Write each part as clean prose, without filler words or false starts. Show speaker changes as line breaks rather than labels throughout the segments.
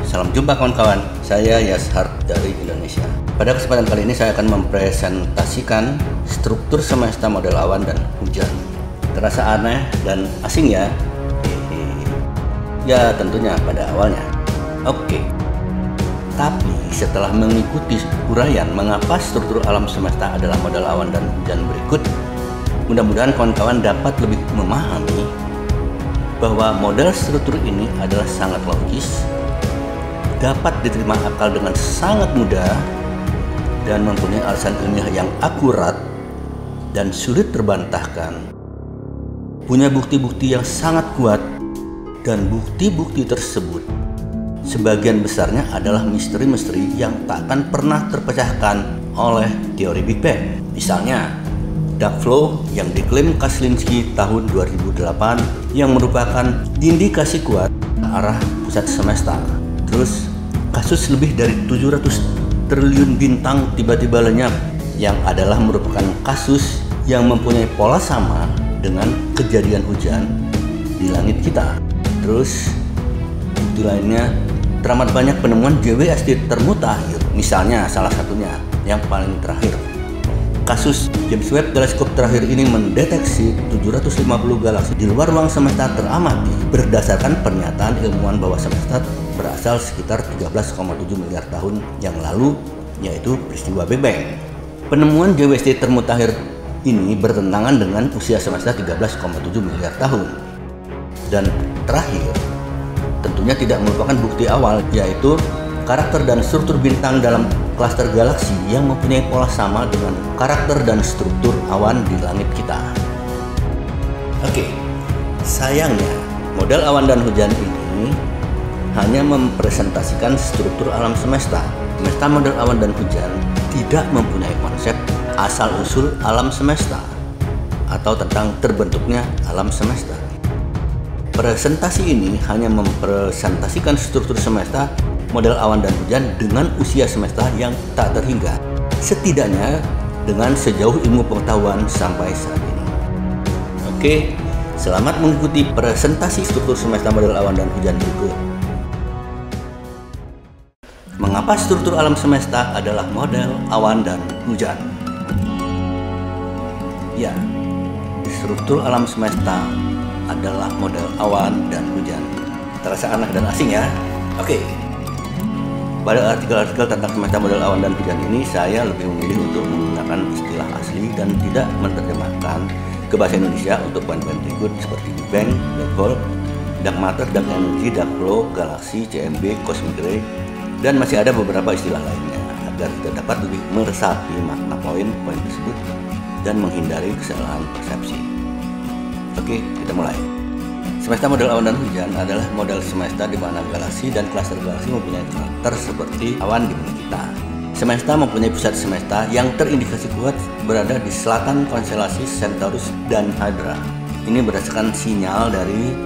Salam jumpa kawan-kawan, saya Yashard dari Indonesia. Pada kesempatan kali ini saya akan mempresentasikan struktur semesta model awan dan hujan. Terasa aneh dan asing ya? Ya tentunya pada awalnya. Oke. Tapi setelah mengikuti uraian mengapa struktur alam semesta adalah model awan dan hujan berikut, mudah-mudahan kawan-kawan dapat lebih memahami bahwa model struktur ini adalah sangat logis, dapat diterima akal dengan sangat mudah, dan mempunyai alasan ilmiah yang akurat dan sulit terbantahkan. Punya bukti-bukti yang sangat kuat, dan bukti-bukti tersebut sebagian besarnya adalah misteri-misteri yang tak akan pernah terpecahkan oleh teori Big Bang. Misalnya, dark flow yang diklaim Kaslinski tahun 2008 yang merupakan indikasi kuat arah pusat semesta. Terus kasus lebih dari 700 triliun bintang tiba-tiba lenyap yang adalah merupakan kasus yang mempunyai pola sama dengan kejadian hujan di langit kita. Terus bukti lainnya teramat banyak penemuan JWST termutakhir. Misalnya salah satunya yang paling terakhir, kasus James Webb Teleskop terakhir ini mendeteksi 750 galaksi di luar ruang semesta teramati berdasarkan pernyataan ilmuwan bahwa semesta berasal sekitar 13,7 miliar tahun yang lalu, yaitu peristiwa Big Bang. Penemuan JWST termutakhir ini bertentangan dengan usia semesta 13,7 miliar tahun. Dan terakhir, tentunya tidak merupakan bukti awal, yaitu karakter dan struktur bintang dalam klaster galaksi yang mempunyai pola sama dengan karakter dan struktur awan di langit kita. Oke, sayangnya model awan dan hujan ini hanya mempresentasikan struktur alam semesta. Semesta model awan dan hujan tidak mempunyai konsep asal-usul alam semesta atau tentang terbentuknya alam semesta. Presentasi ini hanya mempresentasikan struktur semesta model awan dan hujan dengan usia semesta yang tak terhingga, setidaknya dengan sejauh ilmu pengetahuan sampai saat ini. Oke, selamat mengikuti presentasi struktur semesta model awan dan hujan berikut. Mengapa struktur alam semesta adalah model awan dan hujan? Ya, struktur alam semesta adalah model awan dan hujan. Terasa aneh dan asing ya? Oke. Pada artikel-artikel tentang semesta model awan dan hujan ini, saya lebih memilih untuk menggunakan istilah asli dan tidak menerjemahkan ke bahasa Indonesia untuk poin-poin berikut seperti Big Bang, Black Hole, Dark Matter, Dark Energy, Dark Flow, Galaksi, CMB, Cosmic Ray, dan masih ada beberapa istilah lainnya agar kita dapat lebih meresapi makna poin-poin tersebut dan menghindari kesalahan persepsi. Oke, kita mulai. Semesta model awan dan hujan adalah model semesta di mana galaksi dan klaster galaksi mempunyai karakter seperti awan di bumi kita. Semesta mempunyai pusat semesta yang terindikasi kuat berada di selatan konstelasi Centaurus dan Hydra. Ini berdasarkan sinyal dari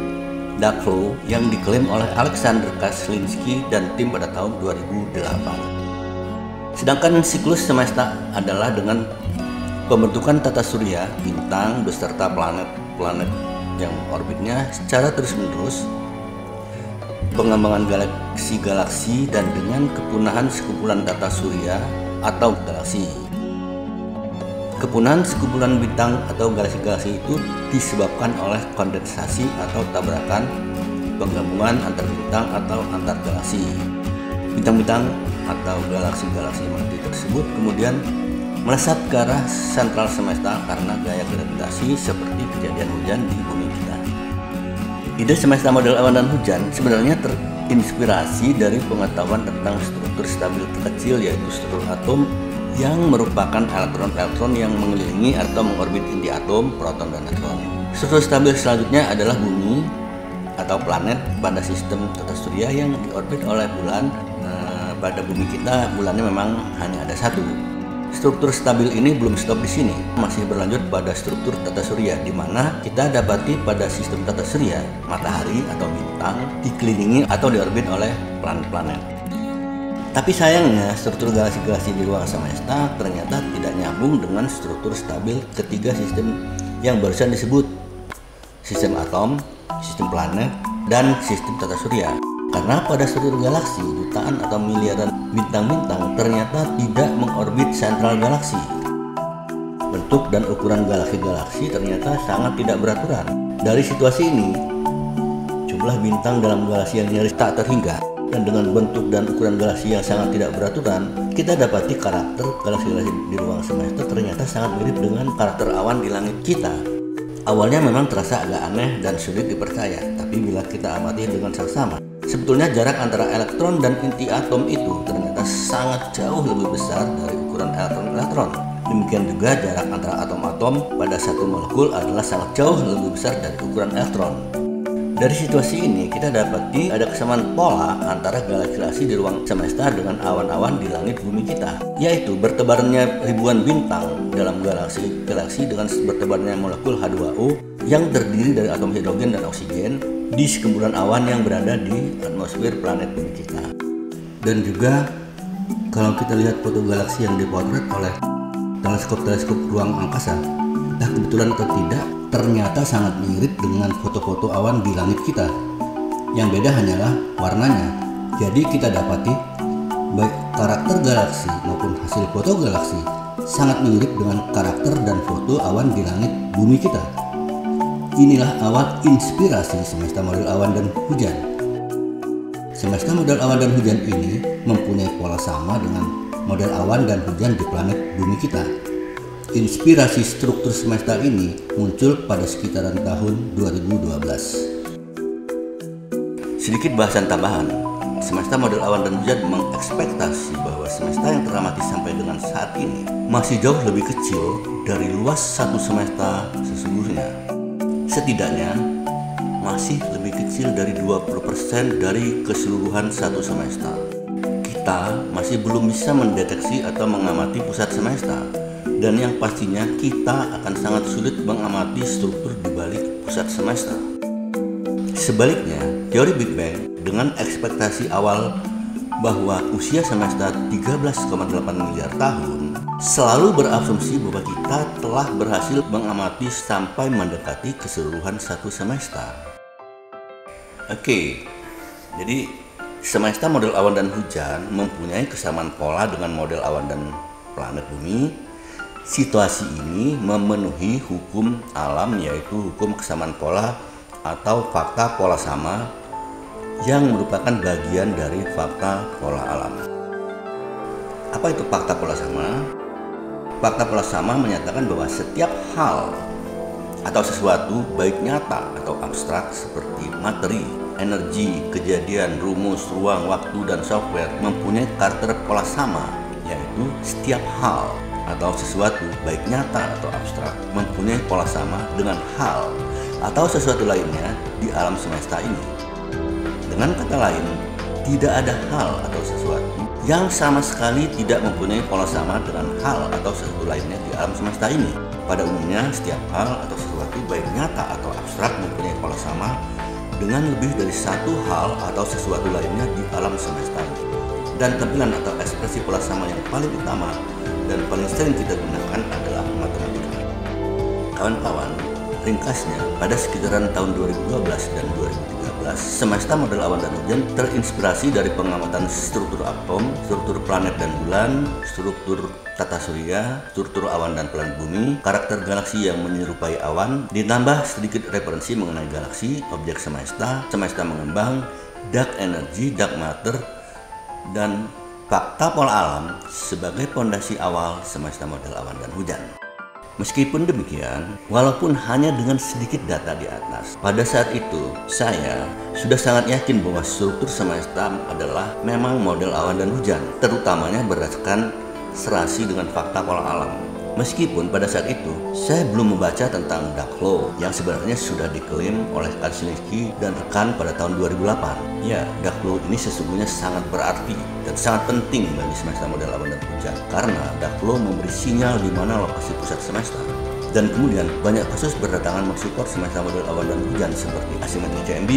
dark flow yang diklaim oleh Alexander Kaslinski dan tim pada tahun 2008. Sedangkan siklus semesta adalah dengan pembentukan tata surya, bintang beserta planet-planet yang orbitnya secara terus-menerus, pengembangan galaksi-galaksi, dan dengan kepunahan sekumpulan tata surya atau galaksi. Kepunahan sekumpulan bintang atau galaksi-galaksi itu disebabkan oleh kondensasi atau tabrakan penggabungan antar bintang atau antar galaksi. Bintang-bintang atau galaksi-galaksi mati tersebut kemudian melesat ke arah sentral semesta karena gaya gravitasi seperti kejadian hujan di bumi kita. Ide semesta model awan dan hujan sebenarnya terinspirasi dari pengetahuan tentang struktur stabil terkecil, yaitu struktur atom yang merupakan elektron-elektron yang mengelilingi atau mengorbit inti atom, proton dan neutron. Struktur stabil selanjutnya adalah bumi atau planet pada sistem tata surya yang diorbit oleh bulan. Pada bumi kita bulannya memang hanya ada satu. Struktur stabil ini belum stop di sini, masih berlanjut pada struktur tata surya, di mana kita dapati pada sistem tata surya, matahari atau bintang dikelilingi atau diorbit oleh planet-planet. Tapi sayangnya struktur galaksi-galaksi di ruang semesta ternyata tidak nyambung dengan struktur stabil ketiga sistem yang barusan disebut, sistem atom, sistem planet, dan sistem tata surya. Karena pada seluruh galaksi, jutaan atau miliaran bintang-bintang ternyata tidak mengorbit sentral galaksi. Bentuk dan ukuran galaksi-galaksi ternyata sangat tidak beraturan. Dari situasi ini, jumlah bintang dalam galaksi yang nyaris tak terhingga, dan dengan bentuk dan ukuran galaksi yang sangat tidak beraturan, kita dapati karakter galaksi-galaksi di ruang semesta ternyata sangat mirip dengan karakter awan di langit kita. Awalnya memang terasa agak aneh dan sulit dipercaya, tapi bila kita amati dengan seksama, sebetulnya jarak antara elektron dan inti atom itu ternyata sangat jauh lebih besar dari ukuran elektron-elektron. Demikian juga jarak antara atom-atom pada satu molekul adalah sangat jauh lebih besar dari ukuran elektron. Dari situasi ini kita dapati ada kesamaan pola antara galaksi-galaksi di ruang semesta dengan awan-awan di langit bumi kita, yaitu bertebarannya ribuan bintang dalam galaksi-galaksi dengan bertebarannya molekul H2O yang terdiri dari atom hidrogen dan oksigen di sekumpulan awan yang berada di atmosfer planet bumi kita. Dan juga kalau kita lihat foto galaksi yang dipotret oleh teleskop-teleskop ruang angkasa, entah kebetulan atau tidak, ternyata sangat mirip dengan foto-foto awan di langit kita. Yang beda hanyalah warnanya. Jadi kita dapati baik karakter galaksi maupun hasil foto galaksi sangat mirip dengan karakter dan foto awan di langit bumi kita. Inilah awal inspirasi semesta model awan dan hujan. Semesta model awan dan hujan ini mempunyai pola sama dengan model awan dan hujan di planet bumi kita. Inspirasi struktur semesta ini muncul pada sekitaran tahun 2012. Sedikit bahasan tambahan, semesta model awan dan hujan mengekspektasi bahwa semesta yang teramati sampai dengan saat ini masih jauh lebih kecil dari luas satu semesta sesungguhnya. Setidaknya masih lebih kecil dari 20% dari keseluruhan satu semesta. Kita masih belum bisa mendeteksi atau mengamati pusat semesta, dan yang pastinya kita akan sangat sulit mengamati struktur di balik pusat semesta. Sebaliknya, teori Big Bang dengan ekspektasi awal bahwa usia semesta 13,8 miliar tahun selalu berasumsi bahwa kita telah berhasil mengamati sampai mendekati keseluruhan satu semesta. Oke, jadi semesta model awan dan hujan mempunyai kesamaan pola dengan model awan dan planet bumi. Situasi ini memenuhi hukum alam, yaitu hukum kesamaan pola atau fakta pola sama yang merupakan bagian dari fakta pola alam. Apa itu fakta pola sama? Fakta pola sama menyatakan bahwa setiap hal atau sesuatu, baik nyata atau abstrak seperti materi, energi, kejadian, rumus, ruang, waktu, dan software mempunyai karakter pola sama, yaitu setiap hal atau sesuatu, baik nyata atau abstrak, mempunyai pola sama dengan hal atau sesuatu lainnya di alam semesta ini. Dengan kata lain, tidak ada hal atau sesuatu yang sama sekali tidak mempunyai pola sama dengan hal atau sesuatu lainnya di alam semesta ini. Pada umumnya, setiap hal atau sesuatu baik nyata atau abstrak mempunyai pola sama dengan lebih dari satu hal atau sesuatu lainnya di alam semesta ini. Dan tampilan atau ekspresi pola sama yang paling utama dan paling sering kita gunakan adalah matematika. Kawan-kawan, ringkasnya, pada sekitaran tahun 2012 dan 2013, semesta model awan dan hujan terinspirasi dari pengamatan struktur atom, struktur planet dan bulan, struktur tata surya, struktur awan dan planet bumi, karakter galaksi yang menyerupai awan, ditambah sedikit referensi mengenai galaksi, objek semesta, semesta mengembang, dark energy, dark matter, dan fakta pola alam sebagai pondasi awal semesta model awan dan hujan. Meskipun demikian, walaupun hanya dengan sedikit data di atas, pada saat itu saya sudah sangat yakin bahwa struktur semesta adalah memang model awan dan hujan, terutamanya berdasarkan serasi dengan fakta pola alam. Meskipun pada saat itu saya belum membaca tentang dark law yang sebenarnya sudah diklaim oleh Kaczynski dan rekan pada tahun 2008. Ya, dark law ini sesungguhnya sangat berarti dan sangat penting bagi semesta model awan dan hujan, karena dark law memberi sinyal di mana lokasi pusat semesta. Dan kemudian banyak kasus berdatangan mensupport semesta model awan dan hujan seperti asimetri CMB,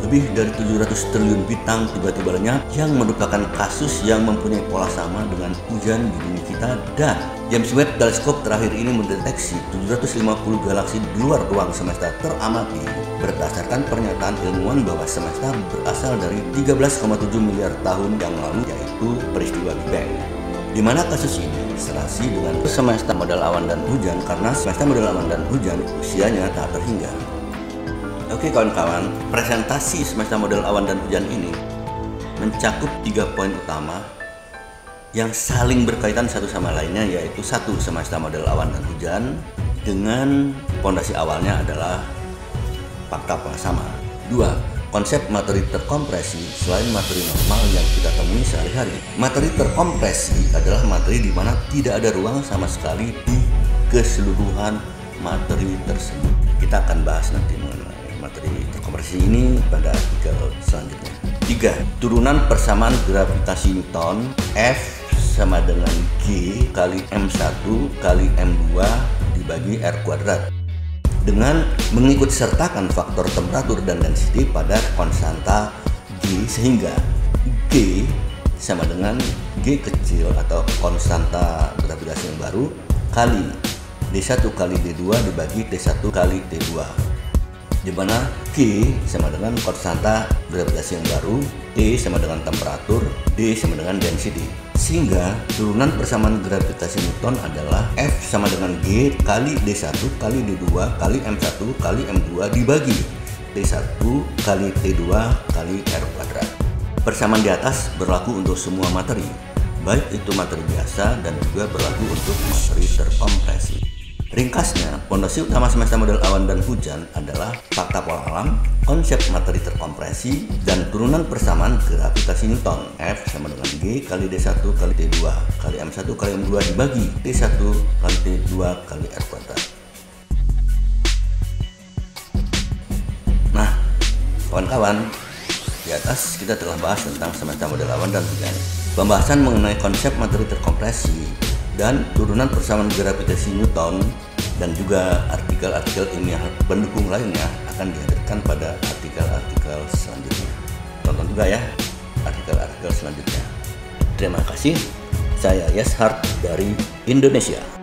lebih dari 700 triliun bintang tiba-tiba lenyap yang merupakan kasus yang mempunyai pola sama dengan hujan di bumi kita, dan James Webb Teleskop terakhir ini mendeteksi 750 galaksi di luar ruang semesta teramati berdasarkan pernyataan ilmuwan bahwa semesta berasal dari 13,7 miliar tahun yang lalu, yaitu peristiwa Big Bang. Di mana kasus ini serasi dengan semesta model awan dan hujan karena semesta model awan dan hujan usianya tak terhingga. Oke kawan-kawan, presentasi semesta model awan dan hujan ini mencakup 3 poin utama yang saling berkaitan satu sama lainnya, yaitu satu, semesta model awan dan hujan dengan pondasi awalnya adalah fakta pola sama. 2. Konsep materi terkompresi selain materi normal yang kita temui sehari-hari. Materi terkompresi adalah materi di mana tidak ada ruang sama sekali di keseluruhan materi tersebut. Kita akan bahas nanti mengenai materi terkompresi ini pada artikel selanjutnya. 3. Turunan persamaan gravitasi Newton F sama dengan G kali M1 kali M2 dibagi R kuadrat, dengan mengikut sertakan faktor temperatur dan density pada konstanta G, sehingga G sama dengan G kecil atau konstanta gravitasi yang baru kali D1 kali D2 dibagi T1 kali T2, di mana G sama dengan konstanta gravitasi yang baru, T sama dengan temperatur, D sama dengan density. Sehingga turunan persamaan gravitasi Newton adalah F sama dengan G kali D1 kali D2 kali M1 kali M2 dibagi T1 kali T2 kali R kuadrat. Persamaan di atas berlaku untuk semua materi, baik itu materi biasa dan juga berlaku untuk materi terkompresi. Ringkasnya, pondasi utama semesta model awan dan hujan adalah fakta pola alam, konsep materi terkompresi, dan turunan persamaan gravitasi Newton F sama dengan G kali D1 kali T2 kali M1 kali M2 dibagi T1 kali T2 kali R kuadrat. Nah, kawan-kawan, di atas kita telah bahas tentang semesta model awan dan hujan. Pembahasan mengenai konsep materi terkompresi dan turunan persamaan gravitasi Newton dan juga artikel-artikel ilmiah pendukung lainnya akan dihadirkan pada artikel-artikel selanjutnya. Tonton juga ya artikel-artikel selanjutnya. Terima kasih. Saya Yashart dari Indonesia.